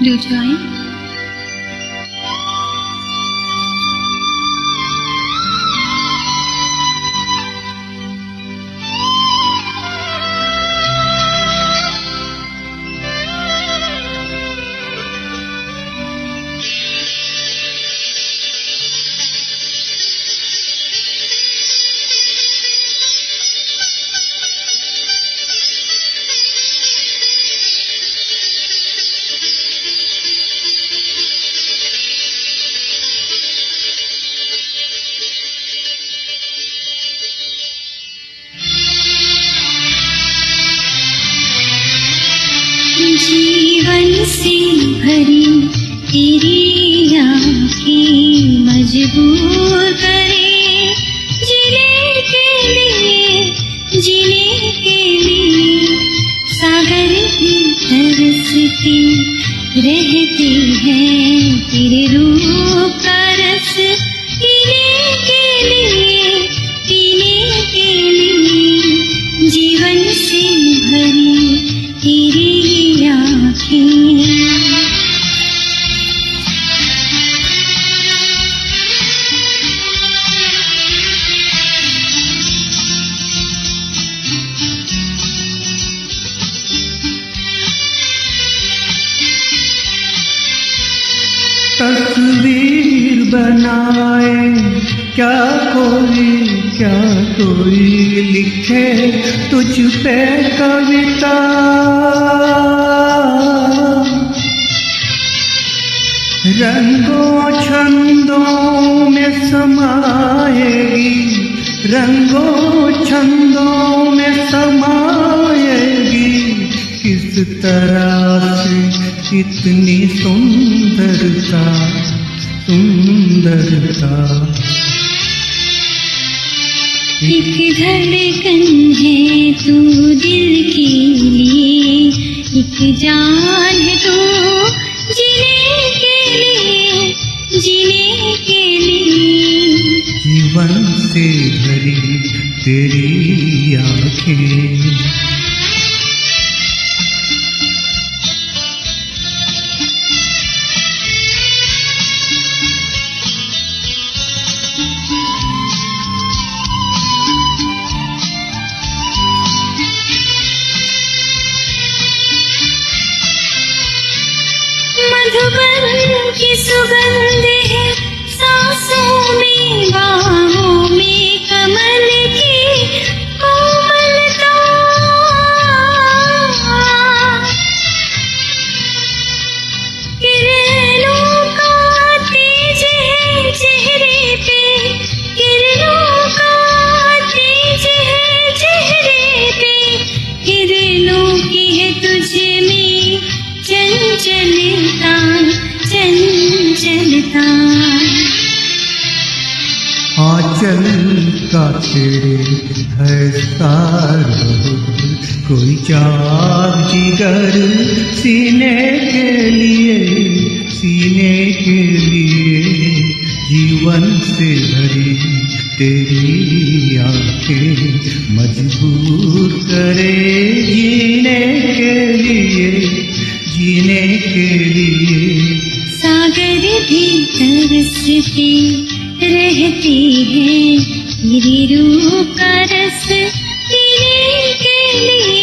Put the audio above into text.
लूट आए। जीवन से भरी तेरी आँखें मजबूर करे जीने के लिए सागर भी तरसते रहते हैं तेरे रूप का रस पीने के लिए जीवन से भरी तेरी तस्वीर बनाए क्या कोई लिखे तुझ पे कविता, रंगों छंदों में समाएगी, रंगों छंदों में समाएगी, किस तरह से इतनी सुंदरता एक धड़कन है तू दिल के लिए, एक जान है तू जीने के लिए जीवन से भरी तेरी आँखें। मधुबन की सुगंध है सांसों में, बाहों में कमल की कोमलता, किरणों का तेज है चेहरे पे, किरणों का तेज है चेहरे पे, किरणों की है तुझ में चंचलता। आंचल का तेरे है सारा, कोई चाक जिगर सीने के लिए जीवन से भरी तेरी आँखें मजबूर करे जीने के लिए सागर भी तरसते रहते हैं तेरे रूप का रस पीने के लिए।